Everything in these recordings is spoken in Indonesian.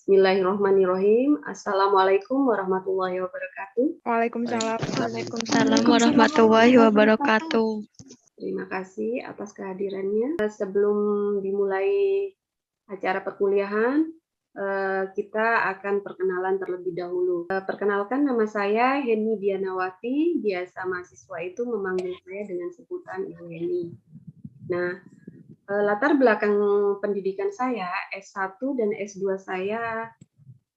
Bismillahirrahmanirrahim. Assalamualaikum warahmatullahi wabarakatuh. Waalaikumsalam. Waalaikumsalam warahmatullahi wabarakatuh. Terima kasih atas kehadirannya. Sebelum dimulai acara perkuliahan, kita akan perkenalan terlebih dahulu. Perkenalkan, nama saya Heni Dianawati. Biasa mahasiswa itu memanggil saya dengan sebutan Ibu Heni. Nah, latar belakang pendidikan saya, S1 dan S2 saya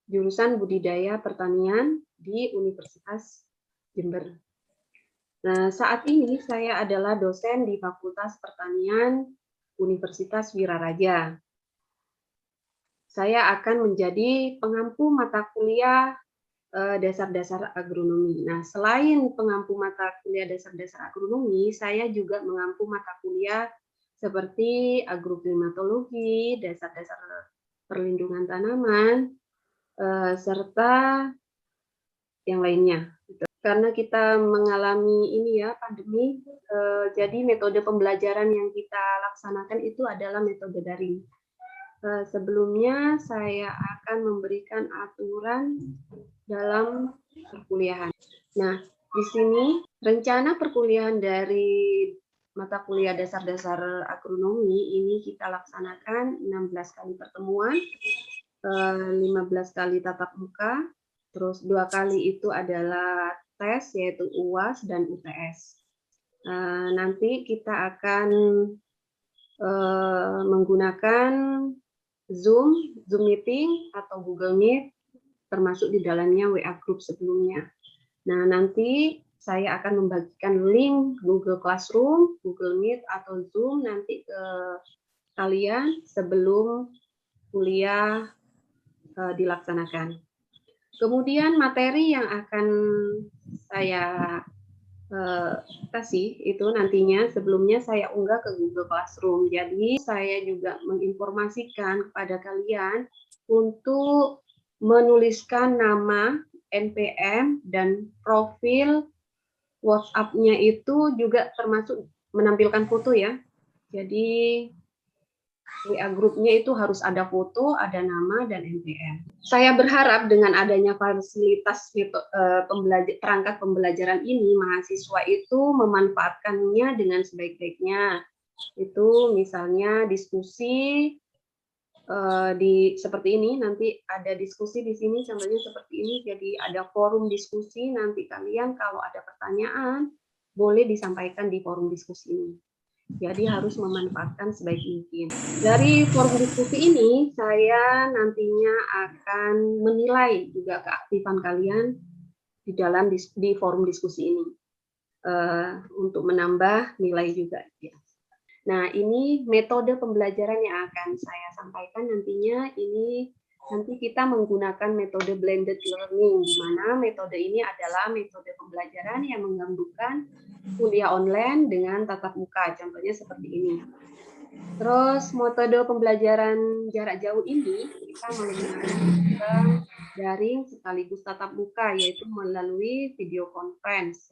jurusan budidaya pertanian di Universitas Jember. Nah, saat ini saya adalah dosen di Fakultas Pertanian Universitas Wiraraja. Saya akan menjadi pengampu mata kuliah dasar-dasar agronomi. Nah, selain pengampu mata kuliah dasar-dasar agronomi, saya juga mengampu mata kuliah seperti agroklimatologi, dasar-dasar perlindungan tanaman, serta yang lainnya. Karena kita mengalami ini ya pandemi, jadi metode pembelajaran yang kita laksanakan itu adalah metode daring. Sebelumnya saya akan memberikan aturan dalam perkuliahan. Nah, di sini rencana perkuliahan dari mata kuliah dasar-dasar agronomi ini kita laksanakan 16 kali pertemuan, 15 kali tatap muka, terus 2 kali itu adalah tes yaitu UAS dan UTS. Nanti kita akan menggunakan Zoom Meeting atau Google Meet, termasuk di dalamnya WA Group sebelumnya. Nah, nanti saya akan membagikan link Google Classroom, Google Meet, atau Zoom nanti ke kalian sebelum kuliah dilaksanakan. Kemudian materi yang akan saya kasih itu nantinya sebelumnya saya unggah ke Google Classroom. Jadi saya juga menginformasikan kepada kalian untuk menuliskan nama, NPM, dan profil WhatsApp-nya itu juga termasuk menampilkan foto ya. Jadi WA grupnya itu harus ada foto, ada nama, dan NPM. Saya berharap dengan adanya fasilitas perangkat pembelajaran ini, mahasiswa itu memanfaatkannya dengan sebaik-baiknya. Itu misalnya diskusi seperti ini, nanti ada diskusi di sini, contohnya seperti ini, jadi ada forum diskusi, nanti kalian kalau ada pertanyaan, boleh disampaikan di forum diskusi ini. Jadi harus memanfaatkan sebaik mungkin. Dari forum diskusi ini, saya nantinya akan menilai juga keaktifan kalian di dalam di forum diskusi ini untuk menambah nilai juga. Ya. Nah, ini metode pembelajaran yang akan saya sampaikan nantinya. Ini nanti kita menggunakan metode blended learning, di mana metode ini adalah metode pembelajaran yang menggabungkan kuliah online dengan tatap muka, contohnya seperti ini. Terus metode pembelajaran jarak jauh ini kita menggunakan daring sekaligus tatap muka, yaitu melalui video conference,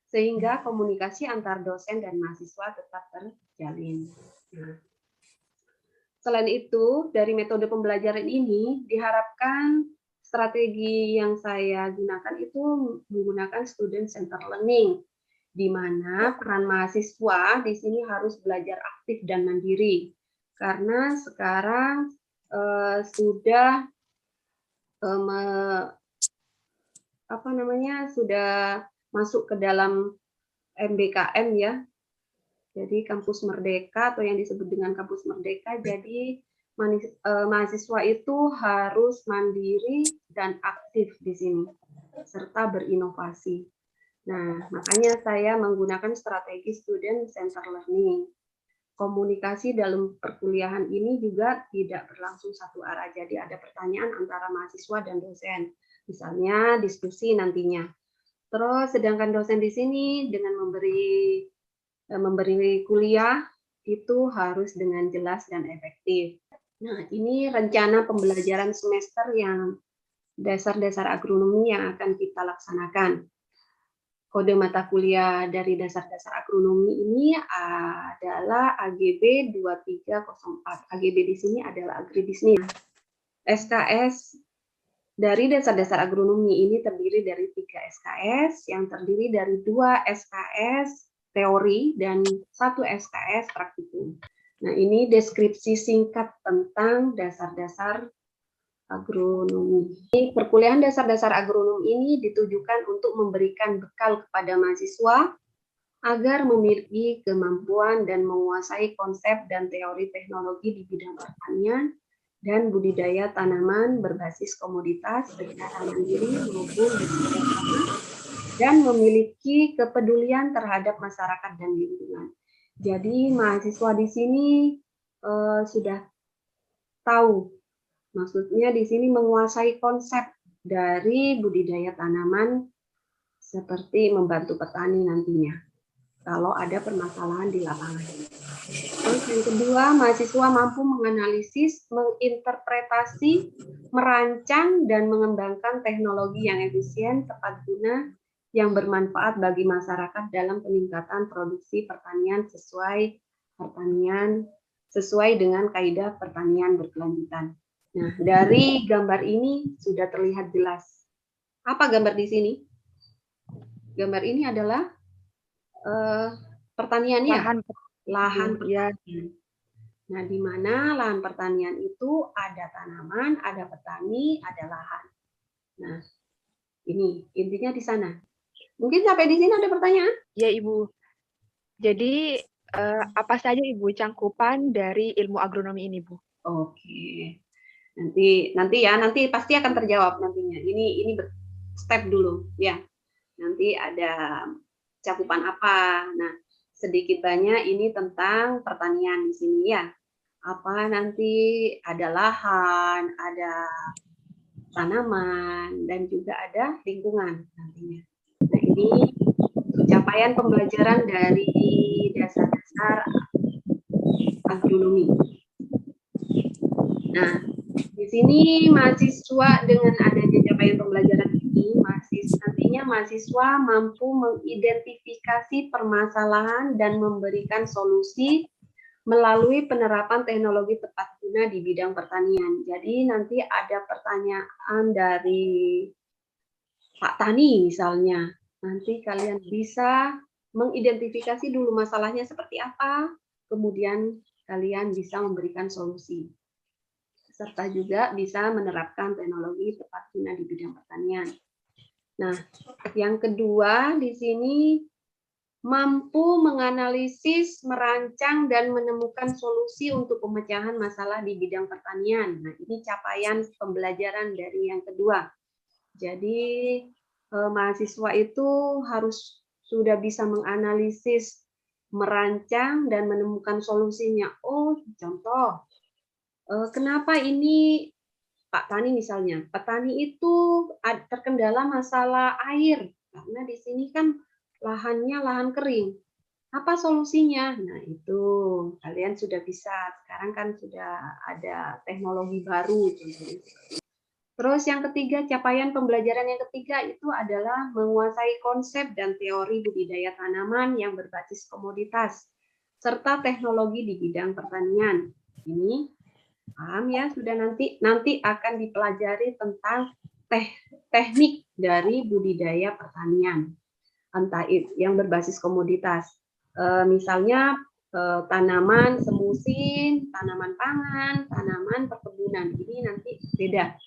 sehingga komunikasi antar dosen dan mahasiswa tetap terjalin. Nah, selain itu, dari metode pembelajaran ini diharapkan strategi yang saya gunakan itu menggunakan student center learning, di mana peran mahasiswa di sini harus belajar aktif dan mandiri, karena sekarang sudah sudah masuk ke dalam MBKM ya. Jadi kampus merdeka atau yang disebut dengan kampus merdeka. Jadi mahasiswa itu harus mandiri dan aktif di sini serta berinovasi. Nah, makanya saya menggunakan strategi student center learning. Komunikasi dalam perkuliahan ini juga tidak berlangsung satu arah. Jadi ada pertanyaan antara mahasiswa dan dosen. Misalnya diskusi nantinya. Terus sedangkan dosen di sini dengan memberi kuliah itu harus dengan jelas dan efektif. Nah, ini rencana pembelajaran semester yang dasar-dasar agronomi yang akan kita laksanakan. Kode mata kuliah dari dasar-dasar agronomi ini adalah AGB 2304. AGB di sini adalah agribisnis. SKS dari dasar-dasar agronomi ini terdiri dari 3 SKS yang terdiri dari 2 SKS teori dan 1 SKS praktikum. Nah, ini deskripsi singkat tentang dasar-dasar agronomi. Perkuliahan dasar-dasar agronomi ini ditujukan untuk memberikan bekal kepada mahasiswa agar memiliki kemampuan dan menguasai konsep dan teori teknologi di bidang pertanian dan budidaya tanaman berbasis komoditas secara mandiri maupun bekerjasama dan memiliki kepedulian terhadap masyarakat dan lingkungan. Jadi mahasiswa di sini sudah tahu, maksudnya di sini menguasai konsep dari budidaya tanaman seperti membantu petani nantinya kalau ada permasalahan di lapangan. Terus yang kedua, mahasiswa mampu menganalisis, menginterpretasi, merancang, dan mengembangkan teknologi yang efisien, tepat guna, yang bermanfaat bagi masyarakat dalam peningkatan produksi pertanian sesuai dengan kaidah pertanian berkelanjutan. Nah, dari gambar ini sudah terlihat jelas. Apa gambar di sini? Gambar ini adalah pertaniannya. Lahan pertanian. Nah, di mana lahan pertanian itu ada tanaman, ada petani, ada lahan. Nah, ini intinya di sana. Mungkin sampai di sini ada pertanyaan? Ya, Ibu. Jadi, apa saja, Ibu, cangkupan dari ilmu agronomi ini, Bu? Oke. Nanti pasti akan terjawab nantinya. Ini step dulu, ya. Nanti ada cakupan apa. Nah, sedikit banyak ini tentang pertanian di sini ya. Apa nanti ada lahan, ada tanaman, dan juga ada lingkungan nantinya. Nah, ini capaian pembelajaran dari dasar-dasar agronomi. Nah, di sini mahasiswa dengan adanya capaian pembelajaran ini, nantinya mahasiswa mampu mengidentifikasi permasalahan dan memberikan solusi melalui penerapan teknologi tepat guna di bidang pertanian. Jadi nanti ada pertanyaan dari Pak Tani misalnya, nanti kalian bisa mengidentifikasi dulu masalahnya seperti apa, kemudian kalian bisa memberikan solusi. Serta juga bisa menerapkan teknologi tepat guna di bidang pertanian. Nah, yang kedua di sini mampu menganalisis, merancang, dan menemukan solusi untuk pemecahan masalah di bidang pertanian. Nah, ini capaian pembelajaran dari yang kedua. Jadi, mahasiswa itu harus sudah bisa menganalisis, merancang, dan menemukan solusinya. Oh, contoh, kenapa ini Pak Tani misalnya, petani itu terkendala masalah air, karena di sini kan lahannya lahan kering. Apa solusinya? Nah, itu kalian sudah bisa. Sekarang kan sudah ada teknologi baru. Terus yang ketiga, capaian pembelajaran yang ketiga itu adalah menguasai konsep dan teori budidaya tanaman yang berbasis komoditas, serta teknologi di bidang pertanian. Ini paham ya, sudah nanti akan dipelajari tentang teknik dari budidaya pertanian, entah itu yang berbasis komoditas. Misalnya tanaman semusim, tanaman pangan, tanaman perkebunan. Ini nanti beda.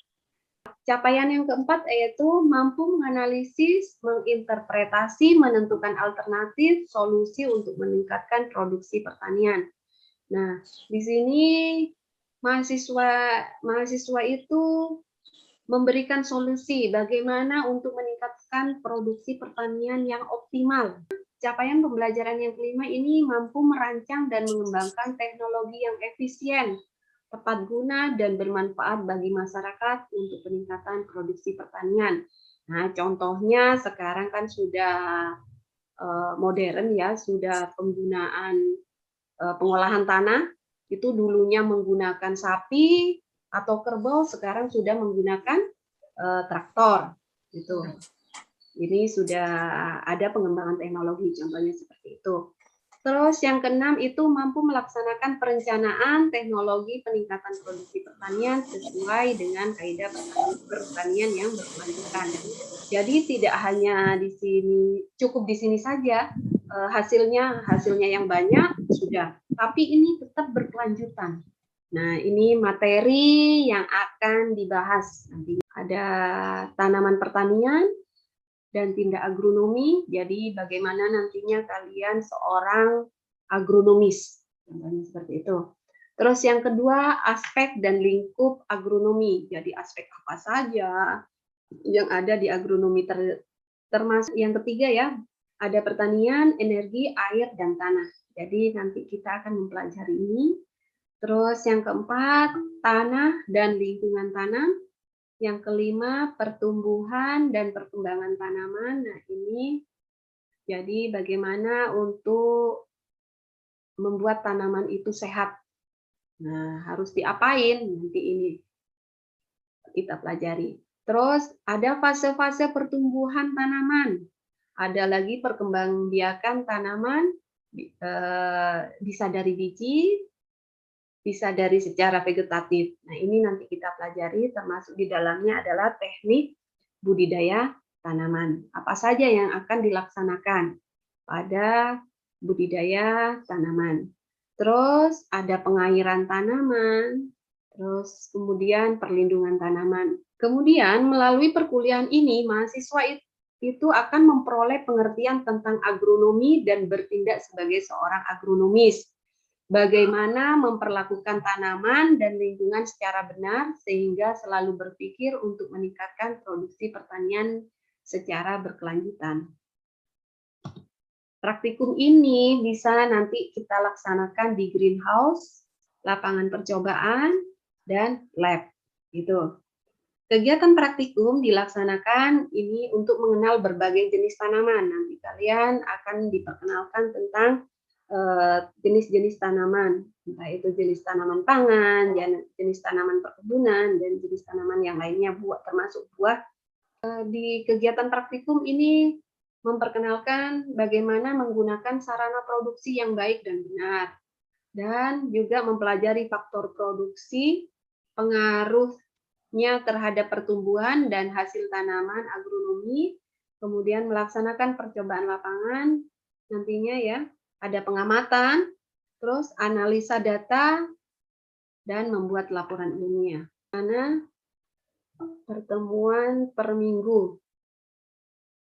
Capaian yang keempat yaitu mampu menganalisis, menginterpretasi, menentukan alternatif, solusi untuk meningkatkan produksi pertanian. Nah, di sini mahasiswa itu memberikan solusi bagaimana untuk meningkatkan produksi pertanian yang optimal. Capaian pembelajaran yang kelima ini mampu merancang dan mengembangkan teknologi yang efisien, tepat guna, dan bermanfaat bagi masyarakat untuk peningkatan produksi pertanian. Nah, contohnya sekarang kan sudah modern ya, sudah penggunaan pengolahan tanah. Itu dulunya menggunakan sapi atau kerbau, sekarang sudah menggunakan traktor. Gitu. Ini sudah ada pengembangan teknologi, contohnya seperti itu. Terus yang keenam itu mampu melaksanakan perencanaan teknologi peningkatan produksi pertanian sesuai dengan kaidah pertanian yang berkelanjutan. Jadi tidak hanya di sini, cukup di sini saja hasilnya yang banyak sudah, tapi ini tetap berkelanjutan. Nah, ini materi yang akan dibahas nanti. Ada tanaman pertanian dan tindak agronomi. Jadi bagaimana nantinya kalian seorang agronomis, contohnya seperti itu. Terus yang kedua, aspek dan lingkup agronomi. Jadi aspek apa saja yang ada di agronomi, termasuk yang ketiga ya, ada pertanian, energi, air, dan tanah. Jadi nanti kita akan mempelajari ini. Terus yang keempat, tanah dan lingkungan tanam. Yang kelima, pertumbuhan dan perkembangan tanaman. Nah, ini jadi bagaimana untuk membuat tanaman itu sehat. Nah, harus diapain? Nanti ini kita pelajari. Terus ada fase-fase pertumbuhan tanaman. Ada lagi perkembangbiakan tanaman, bisa dari biji, bisa dari secara vegetatif. Nah, ini nanti kita pelajari, termasuk di dalamnya adalah teknik budidaya tanaman. Apa saja yang akan dilaksanakan pada budidaya tanaman. Terus ada pengairan tanaman, terus kemudian perlindungan tanaman. Kemudian melalui perkuliahan ini, mahasiswa itu akan memperoleh pengertian tentang agronomi dan bertindak sebagai seorang agronomis. Bagaimana memperlakukan tanaman dan lingkungan secara benar sehingga selalu berpikir untuk meningkatkan produksi pertanian secara berkelanjutan. Praktikum ini bisa nanti kita laksanakan di greenhouse, lapangan percobaan, dan lab. Gitu. Kegiatan praktikum dilaksanakan ini untuk mengenal berbagai jenis tanaman. Nanti kalian akan diperkenalkan tentang jenis-jenis tanaman, entah itu jenis tanaman pangan, jenis tanaman perkebunan, dan jenis tanaman yang lainnya, termasuk buah. Di kegiatan praktikum ini memperkenalkan bagaimana menggunakan sarana produksi yang baik dan benar, dan juga mempelajari faktor produksi, pengaruhnya terhadap pertumbuhan dan hasil tanaman agronomi, kemudian melaksanakan percobaan lapangan nantinya ya. Ada pengamatan, terus analisa data, dan membuat laporan ilmiah. Mana pertemuan per minggu,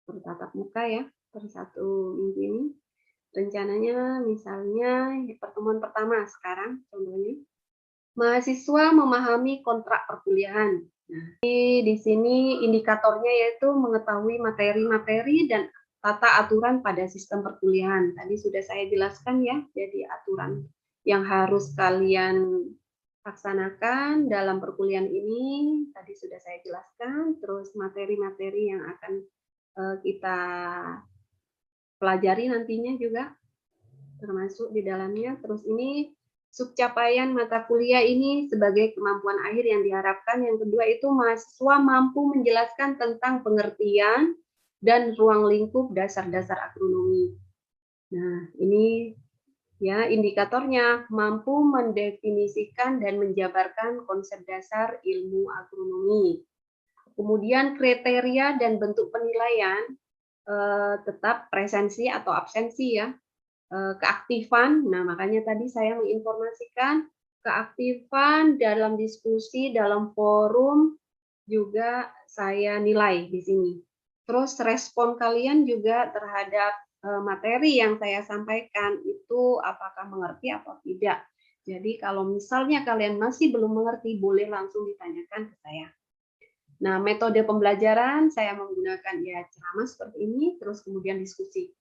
bertatap muka ya, per satu minggu ini. Rencananya misalnya pertemuan pertama sekarang, contohnya. Mahasiswa memahami kontrak perkuliahan. Nah, di sini indikatornya yaitu mengetahui materi-materi dan tata aturan pada sistem perkuliahan. Tadi sudah saya jelaskan ya, jadi aturan yang harus kalian laksanakan dalam perkuliahan ini tadi sudah saya jelaskan. Terus materi-materi yang akan kita pelajari nantinya juga termasuk di dalamnya. Terus ini subcapaian mata kuliah ini sebagai kemampuan akhir yang diharapkan. Yang kedua itu mahasiswa mampu menjelaskan tentang pengertian dan ruang lingkup dasar-dasar agronomi. Nah, ini ya indikatornya mampu mendefinisikan dan menjabarkan konsep dasar ilmu agronomi. Kemudian kriteria dan bentuk penilaian tetap presensi atau absensi ya. Keaktifan, nah makanya tadi saya menginformasikan keaktifan dalam diskusi, dalam forum juga saya nilai di sini. Terus respon kalian juga terhadap materi yang saya sampaikan itu apakah mengerti atau tidak. Jadi kalau misalnya kalian masih belum mengerti, boleh langsung ditanyakan ke saya. Nah, metode pembelajaran saya menggunakan ya ceramah seperti ini, terus kemudian diskusi.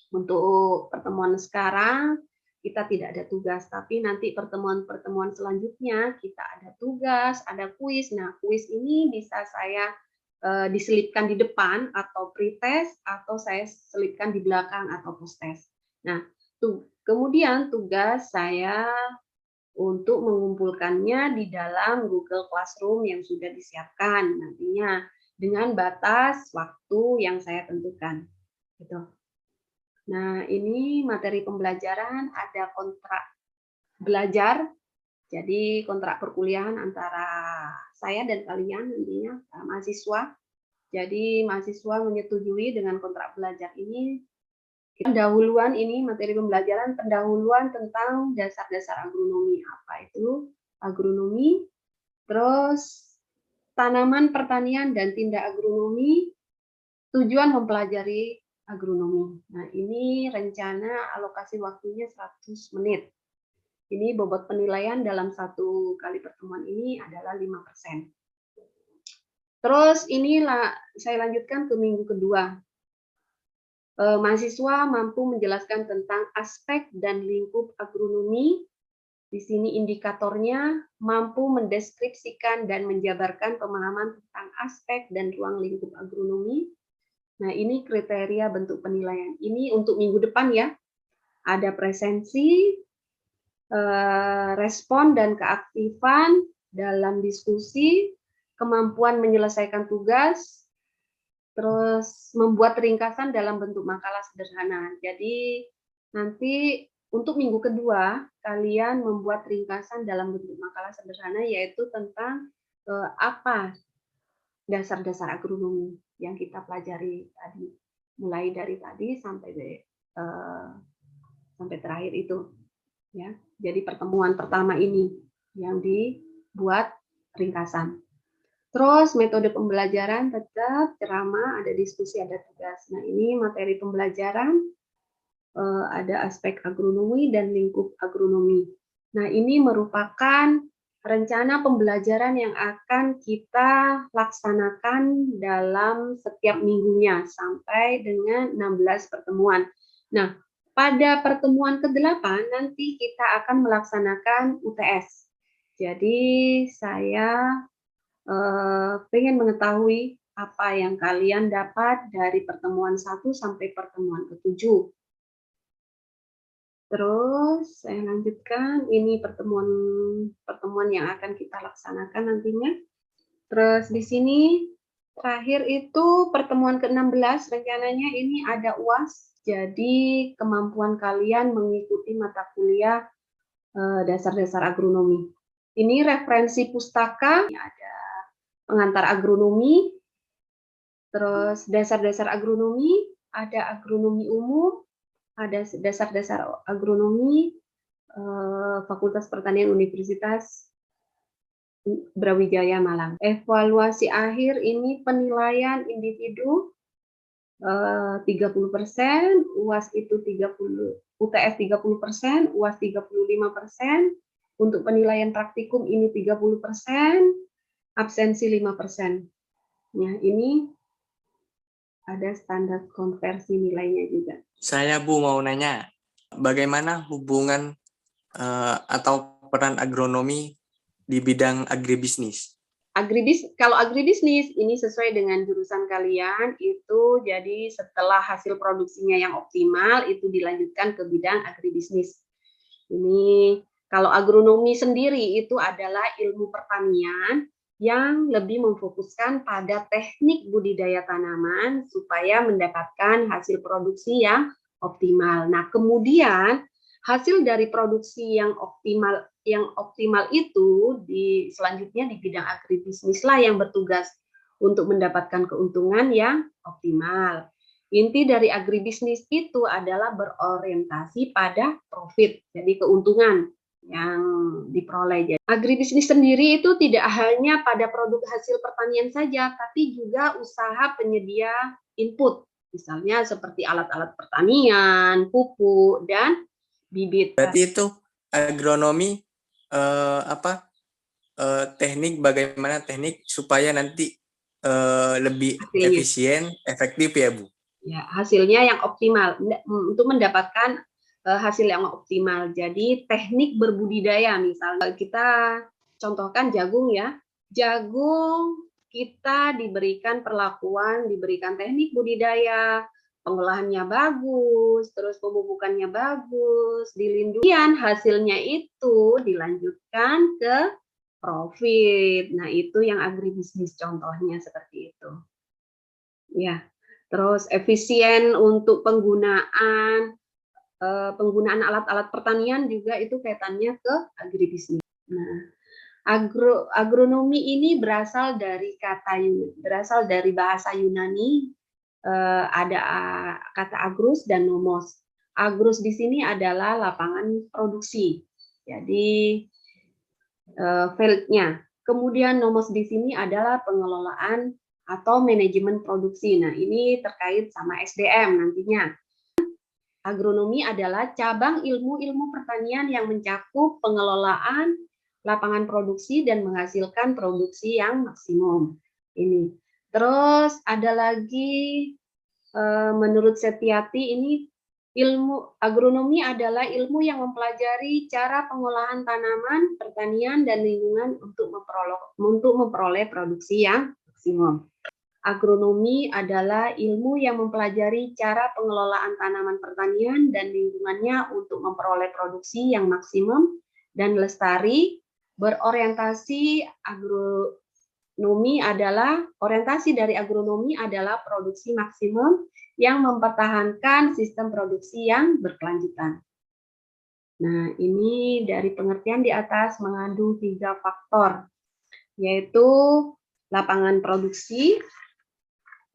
Untuk pertemuan sekarang kita tidak ada tugas, tapi nanti pertemuan-pertemuan selanjutnya kita ada tugas, ada kuis. Nah, kuis ini bisa saya diselipkan di depan atau pretest, atau saya selipkan di belakang atau posttest. Nah, kemudian tugas saya untuk mengumpulkannya di dalam Google Classroom yang sudah disiapkan nantinya dengan batas waktu yang saya tentukan. Gitu. Nah, ini materi pembelajaran, ada kontrak belajar, jadi kontrak perkuliahan antara saya dan kalian nantinya, mahasiswa. Jadi mahasiswa menyetujui dengan kontrak belajar ini. Pendahuluan ini materi pembelajaran pendahuluan tentang dasar-dasar agronomi. Apa itu agronomi? Terus tanaman pertanian dan tindak agronomi, tujuan mempelajari agronomi. Nah, ini rencana alokasi waktunya 100 menit. Ini bobot penilaian dalam satu kali pertemuan ini adalah 5%. Terus inilah saya lanjutkan ke minggu kedua. Mahasiswa mampu menjelaskan tentang aspek dan lingkup agronomi. Di sini indikatornya mampu mendeskripsikan dan menjabarkan pemahaman tentang aspek dan ruang lingkup agronomi. Nah, ini kriteria bentuk penilaian. Ini untuk minggu depan ya. Ada presensi, respon dan keaktifan dalam diskusi, kemampuan menyelesaikan tugas, terus membuat ringkasan dalam bentuk makalah sederhana. Jadi nanti untuk minggu kedua kalian membuat ringkasan dalam bentuk makalah sederhana, yaitu tentang apa dasar-dasar agronomi yang kita pelajari tadi, mulai dari tadi sampai terakhir itu. Ya, jadi pertemuan pertama ini yang dibuat ringkasan. Terus metode pembelajaran tetap ceramah, ada diskusi, ada tugas. Nah, ini materi pembelajaran, ada aspek agronomi dan lingkup agronomi. Nah, ini merupakan rencana pembelajaran yang akan kita laksanakan dalam setiap minggunya sampai dengan 16 pertemuan. Nah, pada pertemuan ke-8 nanti kita akan melaksanakan UTS. Jadi saya pengen mengetahui apa yang kalian dapat dari pertemuan 1 sampai pertemuan ke-7. Terus saya lanjutkan, ini pertemuan yang akan kita laksanakan nantinya. Terus di sini terakhir itu pertemuan ke-16 rencananya ini ada UAS. Jadi kemampuan kalian mengikuti mata kuliah dasar-dasar agronomi. Ini referensi pustaka, ada pengantar agronomi, terus dasar-dasar agronomi, ada agronomi umum, ada dasar-dasar agronomi, Fakultas Pertanian Universitas Brawijaya Malang. Evaluasi akhir ini penilaian individu 30%, UAS itu 30, UTS 30%, UAS 35%, untuk penilaian praktikum ini 30%, absensi 5%. Ya, ini ada standar konversi nilainya juga. Saya Bu mau nanya, bagaimana hubungan atau peran agronomi di bidang agribisnis? Kalau agribisnis ini sesuai dengan jurusan kalian itu, jadi setelah hasil produksinya yang optimal itu dilanjutkan ke bidang agribisnis. Ini kalau agronomi sendiri itu adalah ilmu pertanian yang lebih memfokuskan pada teknik budidaya tanaman supaya mendapatkan hasil produksi yang optimal. Nah, kemudian hasil dari produksi yang optimal itu selanjutnya di bidang agribisnis lah yang bertugas untuk mendapatkan keuntungan yang optimal. Inti dari agribisnis itu adalah berorientasi pada profit, jadi keuntungan yang diperoleh. Jadi, agribisnis sendiri itu tidak hanya pada produk hasil pertanian saja, tapi juga usaha penyedia input, misalnya seperti alat-alat pertanian, pupuk, dan bibit. Berarti itu agronomi teknik, bagaimana teknik supaya nanti lebih hasilnya efisien, efektif ya Bu? Ya, hasilnya yang optimal untuk mendapatkan hasil yang optimal. Jadi teknik berbudidaya, misalnya kita contohkan jagung ya. Jagung kita diberikan teknik budidaya, pengolahannya bagus, terus pemupukannya bagus, dilindungi, hasilnya itu dilanjutkan ke profit. Nah, itu yang agribisnis contohnya seperti itu. Ya. Terus efisien untuk penggunaan alat-alat pertanian juga itu kaitannya ke agribisnis. Nah, agronomi ini berasal dari bahasa Yunani, ada kata agrus dan nomos. Agrus di sini adalah lapangan produksi. Jadi fieldnya. Kemudian nomos di sini adalah pengelolaan atau manajemen produksi. Nah, ini terkait sama SDM nantinya. Agronomi adalah cabang ilmu-ilmu pertanian yang mencakup pengelolaan lapangan produksi dan menghasilkan produksi yang maksimum. Ini. Terus ada lagi menurut Setiati ini ilmu agronomi adalah ilmu yang mempelajari cara pengolahan tanaman, pertanian dan lingkungan untuk memperoleh produksi yang maksimum. Agronomi adalah ilmu yang mempelajari cara pengelolaan tanaman pertanian dan lingkungannya untuk memperoleh produksi yang maksimum dan lestari. Orientasi dari agronomi adalah produksi maksimum yang mempertahankan sistem produksi yang berkelanjutan. Nah, ini dari pengertian di atas mengandung 3 faktor, yaitu lapangan produksi.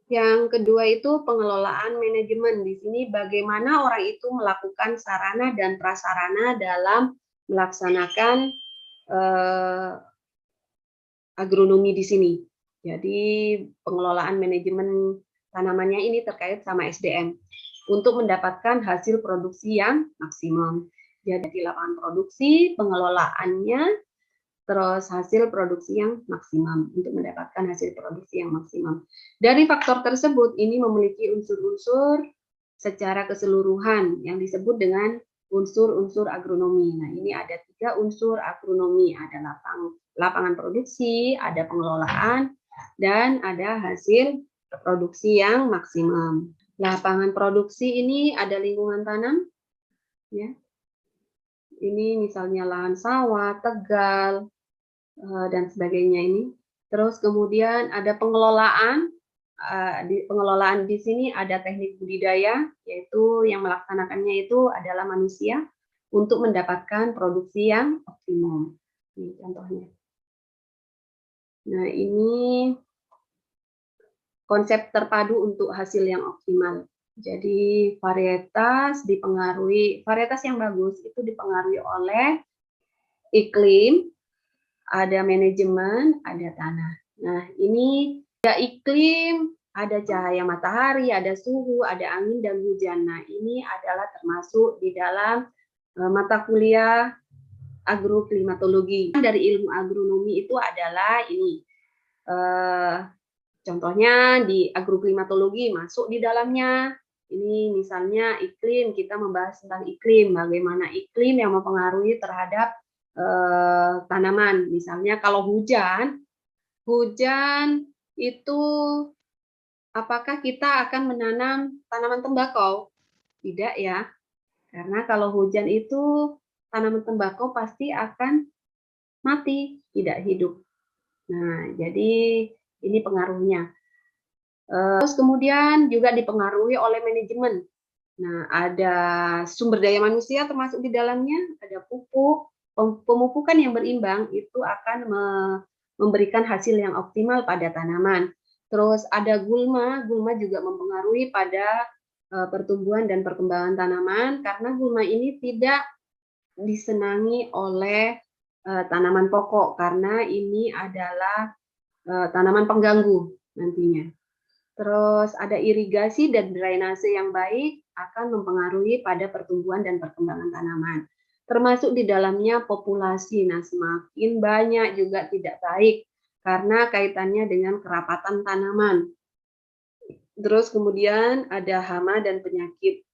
Yang kedua itu pengelolaan manajemen. Di sini bagaimana orang itu melakukan sarana dan prasarana dalam melaksanakan agronomi di sini. Jadi pengelolaan manajemen tanamannya ini terkait sama SDM untuk mendapatkan hasil produksi yang maksimum. Jadi di lapangan produksi, pengelolaannya, terus hasil produksi yang maksimum untuk mendapatkan hasil produksi yang maksimum. Dari faktor tersebut ini memiliki unsur-unsur secara keseluruhan yang disebut dengan unsur-unsur agronomi. Nah, ini ada 3 unsur agronomi, ada lapangan produksi, ada pengelolaan, dan ada hasil produksi yang maksimum. Lapangan produksi ini ada lingkungan tanam, ya. Ini misalnya lahan sawah, tegal, dan sebagainya ini. Terus kemudian ada pengelolaan. Pengelolaan di sini ada teknik budidaya, yaitu yang melaksanakannya itu adalah manusia untuk mendapatkan produksi yang optimum. Ini contohnya. Nah, ini konsep terpadu untuk hasil yang optimal. Jadi varietas yang bagus itu dipengaruhi oleh iklim, ada manajemen, ada tanah. Nah, ini ada iklim, ada cahaya matahari, ada suhu, ada angin dan hujan. Nah, ini adalah termasuk di dalam mata kuliah agroklimatologi. Dari ilmu agronomi itu adalah ini. Contohnya di agroklimatologi masuk di dalamnya. Ini misalnya iklim, kita membahas tentang iklim, bagaimana iklim yang mempengaruhi terhadap tanaman. Misalnya kalau hujan itu apakah kita akan menanam tanaman tembakau? Tidak ya, karena kalau hujan itu tanaman tembakau pasti akan mati, tidak hidup. Nah, jadi ini pengaruhnya. Terus kemudian juga dipengaruhi oleh manajemen. Nah, ada sumber daya manusia termasuk di dalamnya, ada pupuk, pemupukan yang berimbang itu akan memberikan hasil yang optimal pada tanaman. Terus ada gulma juga mempengaruhi pada pertumbuhan dan perkembangan tanaman, karena gulma ini tidak disenangi oleh tanaman pokok, karena ini adalah tanaman pengganggu nantinya. Terus ada irigasi dan drainase yang baik akan mempengaruhi pada pertumbuhan dan perkembangan tanaman. Termasuk di dalamnya populasi. Nah, semakin banyak juga tidak baik karena kaitannya dengan kerapatan tanaman. Terus kemudian ada hama dan penyakit.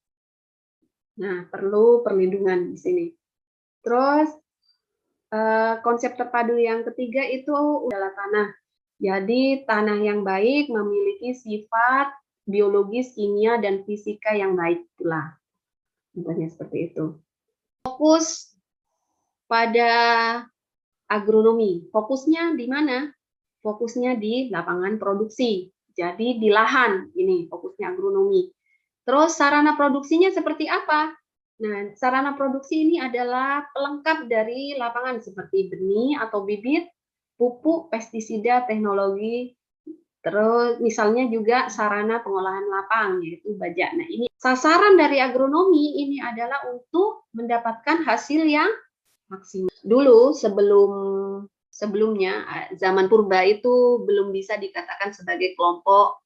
Nah, perlu perlindungan di sini. Terus konsep terpadu yang ketiga itu adalah tanah. Jadi tanah yang baik memiliki sifat biologis, kimia, dan fisika yang baik pula. Contohnya seperti itu. Fokus pada agronomi. Fokusnya di mana? Fokusnya di lapangan produksi. Jadi di lahan, ini fokusnya agronomi. Terus sarana produksinya seperti apa? Nah, sarana produksi ini adalah pelengkap dari lapangan seperti benih atau bibit, pupuk, pestisida, teknologi, terus misalnya juga sarana pengolahan lapang, yaitu bajak. Nah, ini sasaran dari agronomi ini adalah untuk mendapatkan hasil yang maksimal. Dulu sebelumnya zaman purba itu belum bisa dikatakan sebagai kelompok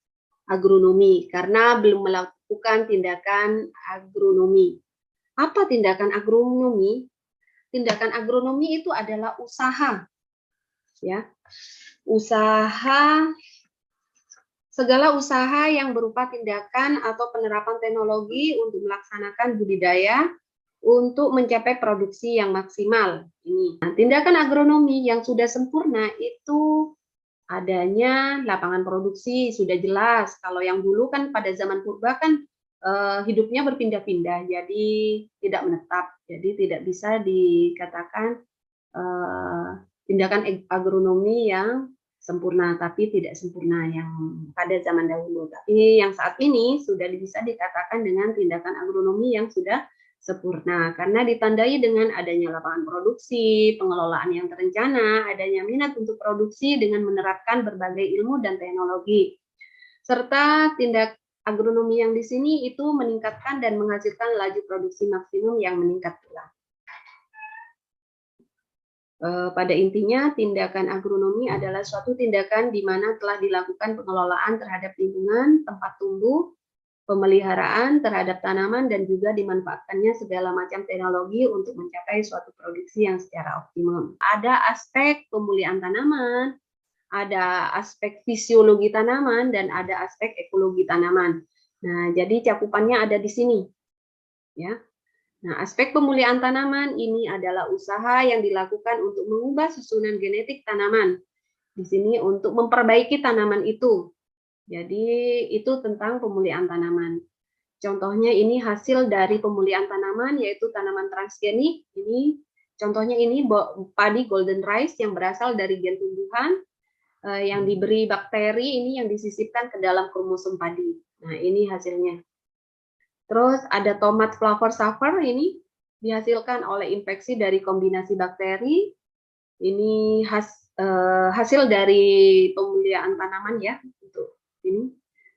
agronomi karena belum melakukan tindakan agronomi. Apa tindakan agronomi? Tindakan agronomi itu adalah usaha, ya, segala usaha yang berupa tindakan atau penerapan teknologi untuk melaksanakan budidaya untuk mencapai produksi yang maksimal. Ini. Nah, tindakan agronomi yang sudah sempurna itu adanya lapangan produksi, sudah jelas. Kalau yang dulu kan pada zaman purba kan hidupnya berpindah-pindah, jadi tidak menetap. Jadi tidak bisa dikatakan tindakan agronomi yang sempurna, tapi tidak sempurna yang pada zaman dahulu. Tapi yang saat ini sudah bisa dikatakan dengan tindakan agronomi yang sudah sempurna karena ditandai dengan adanya lapangan produksi, pengelolaan yang terencana, adanya minat untuk produksi dengan menerapkan berbagai ilmu dan teknologi. Serta tindak agronomi yang di sini itu meningkatkan dan menghasilkan laju produksi maksimum yang meningkat pula. Pada intinya, tindakan agronomi adalah suatu tindakan di mana telah dilakukan pengelolaan terhadap lingkungan, tempat tumbuh, pemeliharaan terhadap tanaman, dan juga dimanfaatkannya segala macam teknologi untuk mencapai suatu produksi yang secara optimum. Ada aspek pemulihan tanaman, ada aspek fisiologi tanaman, dan ada aspek ekologi tanaman. Nah, jadi cakupannya ada di sini. Ya. Nah, aspek pemulihan tanaman ini adalah usaha yang dilakukan untuk mengubah susunan genetik tanaman. Di sini untuk memperbaiki tanaman itu. Jadi itu tentang pemulihan tanaman. Contohnya ini hasil dari pemulihan tanaman yaitu tanaman transgenik. Ini contohnya ini padi golden rice yang berasal dari gen tumbuhan yang diberi bakteri ini yang disisipkan ke dalam kromosom padi. Nah, ini hasilnya. Terus ada tomat flavor saver ini dihasilkan oleh infeksi dari kombinasi bakteri. Ini hasil dari pemulihan tanaman ya untuk ini.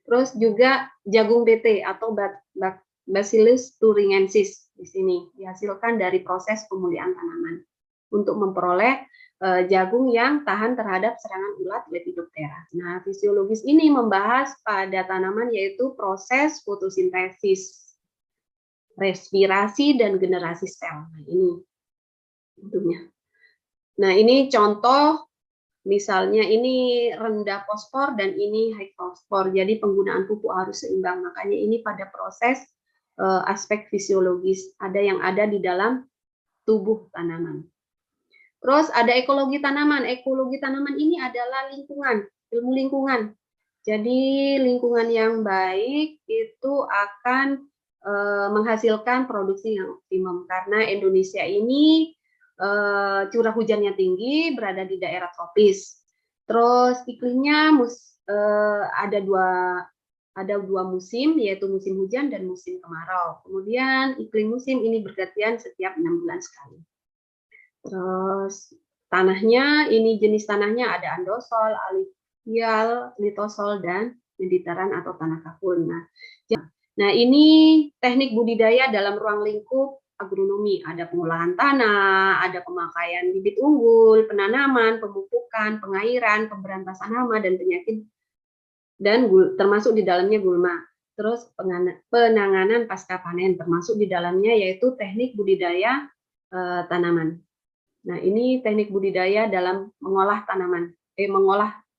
Terus juga jagung BT atau Bacillus thuringiensis di sini dihasilkan dari proses pemulihan tanaman untuk memperoleh jagung yang tahan terhadap serangan ulat Lepidoptera. Nah, fisiologis ini membahas pada tanaman yaitu proses fotosintesis, respirasi dan generasi sel. Nah, ini tentunya. Nah, ini contoh. Misalnya ini rendah fosfor dan ini high fosfor. Jadi penggunaan pupuk harus seimbang. Makanya ini pada proses aspek fisiologis ada yang ada di dalam tubuh tanaman. Terus ada ekologi tanaman. Ekologi tanaman ini adalah lingkungan, ilmu lingkungan. Jadi lingkungan yang baik itu akan menghasilkan produksi yang optimum karena Indonesia ini curah hujannya tinggi, berada di daerah tropis. Terus iklimnya ada dua musim, yaitu musim hujan dan musim kemarau. Kemudian iklim musim ini bergantian setiap 6 bulan sekali. Terus tanahnya, ini jenis tanahnya ada andosol, aluvial, litosol, dan mediteran atau tanah kapur. Nah, ini teknik budidaya dalam ruang lingkup agronomi, ada pengolahan tanah, ada pemakaian bibit unggul, penanaman, pemupukan, pengairan, pemberantasan hama dan penyakit, dan termasuk di dalamnya gulma. Terus penanganan pasca panen termasuk di dalamnya yaitu teknik budidaya tanaman. Nah, ini teknik budidaya dalam mengolah tanaman,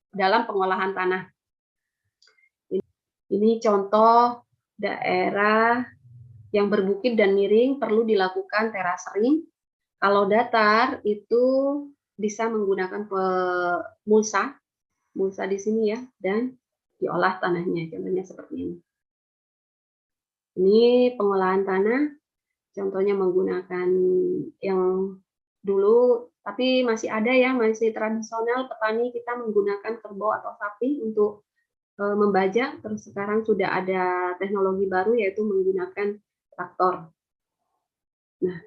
dalam pengolahan tanah. Ini contoh daerah yang berbukit dan miring perlu dilakukan terasering. Kalau datar itu bisa menggunakan mulsa di sini ya, dan diolah tanahnya. Contohnya seperti ini. Ini pengolahan tanah, contohnya menggunakan yang dulu, tapi masih ada ya, masih tradisional petani kita menggunakan kerbau atau sapi untuk membajak, terus sekarang sudah ada teknologi baru yaitu menggunakan traktor. Nah,